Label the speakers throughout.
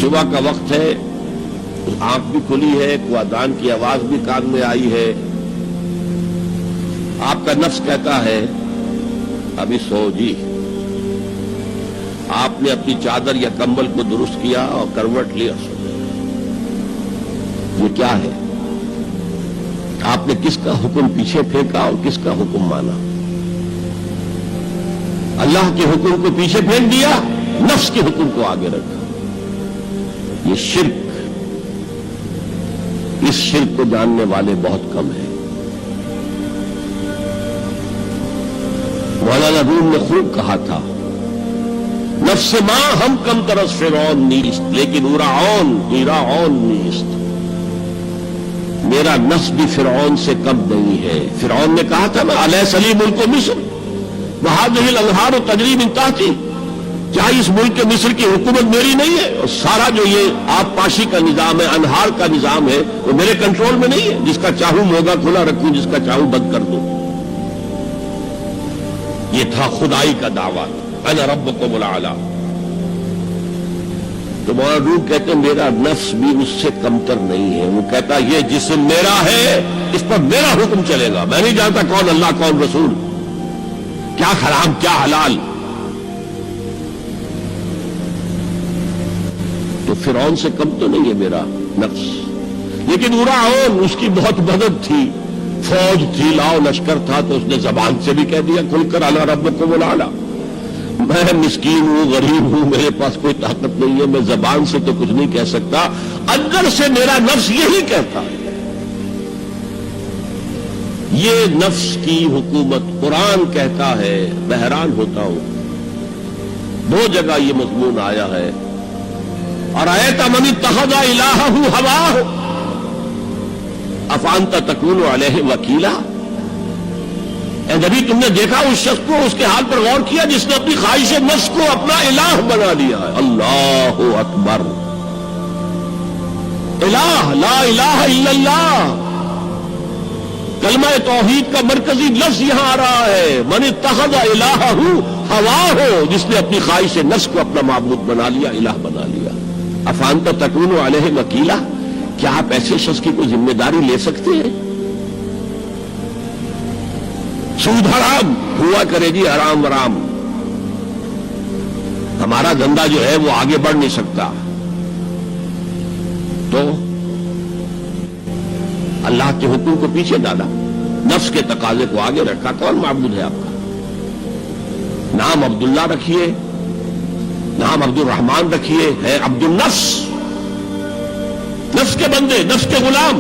Speaker 1: صبح کا وقت ہے، آنکھ بھی کھلی ہے، کوئی اذان کی آواز بھی کان میں آئی ہے، آپ کا نفس کہتا ہے ابھی سو جی۔ آپ نے اپنی چادر یا کمبل کو درست کیا اور کروٹ لیا، سو یہ کیا ہے؟ آپ نے کس کا حکم پیچھے پھینکا اور کس کا حکم مانا؟ اللہ کے حکم کو پیچھے پھینک دیا، نفس کے حکم کو آگے رکھا۔ یہ شرک، اس شرک کو جاننے والے بہت کم ہیں۔ مولانا روم نے خوب کہا تھا، نفس ماں ہم کم ترس فرعون نیست لیکن اورعون نیست۔ میرا نفس بھی فرعون سے کم نہیں ہے۔ فرعون نے کہا تھا نا الیس لی ملک مصر وہذہ الانہار تجری من تحتی، کیا اس ملک مصر کی حکومت میری نہیں ہے؟ اور سارا جو یہ آب پاشی کا نظام ہے، انہار کا نظام ہے، وہ میرے کنٹرول میں نہیں ہے؟ جس کا چاہوں موگا کھلا رکھوں، جس کا چاہوں بند کر دوں۔ یہ تھا خدائی کا دعویٰ، انا ربکم الاعلی۔ تو مولانا روم کہتے ہیں میرا نفس بھی اس سے کمتر نہیں ہے۔ وہ کہتا یہ جسم میرا ہے، اس پر میرا حکم چلے گا، میں نہیں جانتا کون اللہ کون رسول، کیا حرام کیا حلال۔ تو فرعون سے کم تو نہیں ہے میرا نفس، لیکن اورعون اس کی بہت مدد تھی، فوج تھی، لاؤ لشکر تھا، تو اس نے زبان سے بھی کہہ دیا کھل کر انا ربکم الاعلی۔ میں مسکین ہوں، غریب ہوں، میرے پاس کوئی طاقت نہیں ہے، میں زبان سے تو کچھ نہیں کہہ سکتا، اندر سے میرا نفس یہی کہتا ہے۔ یہ نفس کی حکومت قرآن کہتا ہے، میں حیران ہوتا ہوں، دو جگہ یہ مضمون آیا ہے، ارأیت من اتخذ الہہ ہواہ افانت تکون علیہ وکیلا۔ اے نبی تم نے دیکھا اس شخص کو، اس کے حال پر غور کیا جس نے اپنی خواہش نفس کو اپنا الہ بنا لیا ہے۔ اللہ اکبر، الہ لا الہ الا اللہ، کلمہ توحید کا مرکزی لفظ یہاں آ رہا ہے، من اتخذ الہہ ہواہ، جس نے اپنی خواہش نفس کو اپنا معبود بنا لیا، الہ بنا لیا۔ افانت تکون علیہ وکیلا، کیا آپ ایسے شخص کی کوئی ذمہ داری لے سکتے ہیں؟ سود حرام ہوا کرے جی، حرام ورام، ہمارا دھندا جو ہے وہ آگے بڑھ نہیں سکتا، تو اللہ کے حکم کو پیچھے ڈالا، نفس کے تقاضے کو آگے رکھا۔ کون معبود ہے آپ کا؟ نام عبداللہ رکھیے، نام عبد الرحمان رکھیے، ہے عبد النفس، نفس کے بندے، نفس کے غلام۔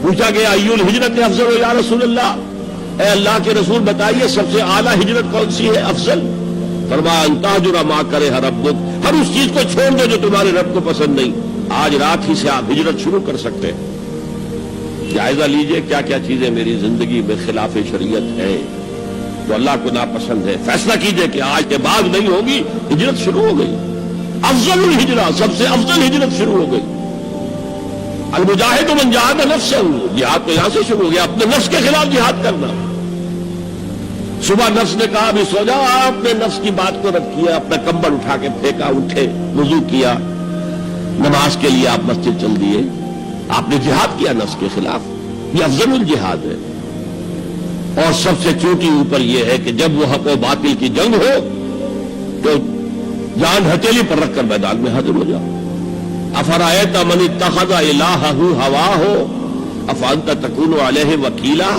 Speaker 1: پوچھا گیا ایو الہجرت افضل یا رسول اللہ، اے اللہ کے رسول بتائیے سب سے اعلیٰ ہجرت کون سی ہے، افضل؟ فرمایا ان تہجر ما کرہ ربک، ہر اس چیز کو چھوڑ دو جو تمہارے رب کو پسند نہیں۔ آج رات ہی سے آپ ہجرت شروع کر سکتے ہیں۔ جائزہ لیجئے کیا کیا چیزیں میری زندگی میں خلاف شریعت ہے، تو اللہ کو ناپسند ہے، فیصلہ کیجئے کہ آج کے بعد نہیں ہوگی، ہجرت شروع ہو گئی۔ افضل الہجرہ، سب سے افضل ہجرت شروع ہو گئی۔ المجاہد من جاہد نفسہ، جہاد تو یہاں سے شروع ہو گیا، اپنے نفس کے خلاف جہاد کرنا۔ صبح نفس نے کہا ابھی سو جاؤ، آپ نے نفس کی بات کو رد کیا، اپنا کمبل اٹھا کے پھینکا، اٹھے، وضو کیا، نماز کے لیے آپ مسجد چل دیے، آپ نے جہاد کیا نفس کے خلاف۔ یہ افضل الجہاد ہے۔ اور سب سے چوٹی اوپر یہ ہے کہ جب وہ حق و باطل کی جنگ ہو تو جان ہتھیلی پر رکھ کر میدان میں حاضر ہو جاؤ۔ افرأیت من اتخذ الہہ ہواہ افانت تکون علیہ وکیلا،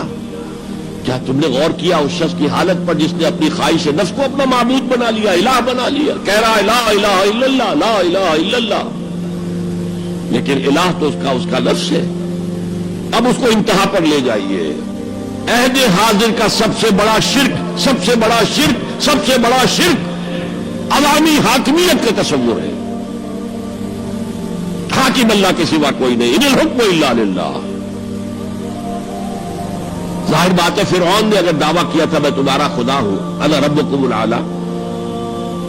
Speaker 1: کیا تم نے غور کیا اس شخص کی حالت پر جس نے اپنی خواہش نفس کو اپنا معبود بنا لیا، الہ بنا لیا، کہہ رہا ہے لا الہ الا اللہ، لا الہ الا اللہ، لیکن الہ تو اس کا لفظ ہے۔ اب اس کو انتہا پر لے جائیے۔ عہد حاضر کا سب سے بڑا شرک، سب سے بڑا شرک، سب سے بڑا شرک عوامی حاکمیت کا تصور ہے۔ حاکم اللہ کے سوا کوئی نہیں، ان الحکم الا للہ۔ ظاہر بات ہے فرعون نے اگر دعویٰ کیا تھا میں تمہارا خدا ہوں، انا ربکم الاعلی،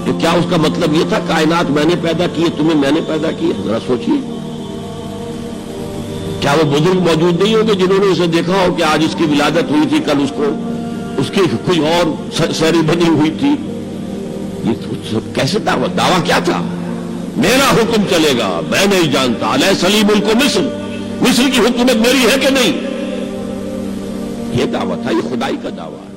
Speaker 1: تو کیا اس کا مطلب یہ تھا کائنات میں نے پیدا کی ہے، تمہیں میں نے پیدا کیا؟ ذرا سوچیے، کیا وہ بزرگ موجود نہیں ہوں گے جنہوں نے اسے دیکھا ہو کہ آج اس کی ولادت ہوئی تھی، کل اس کی کوئی اور سیری بنی ہوئی تھی؟ یہ کیسے دعویٰ کیا تھا؟ میرا حکم چلے گا، میں نہیں جانتا۔ الیس لی ملک مصر، مصر کی حکومت میری ہے کہ نہیں؟ یہ دعویٰ تھا، یہ خدائی کا دعویٰ ہے۔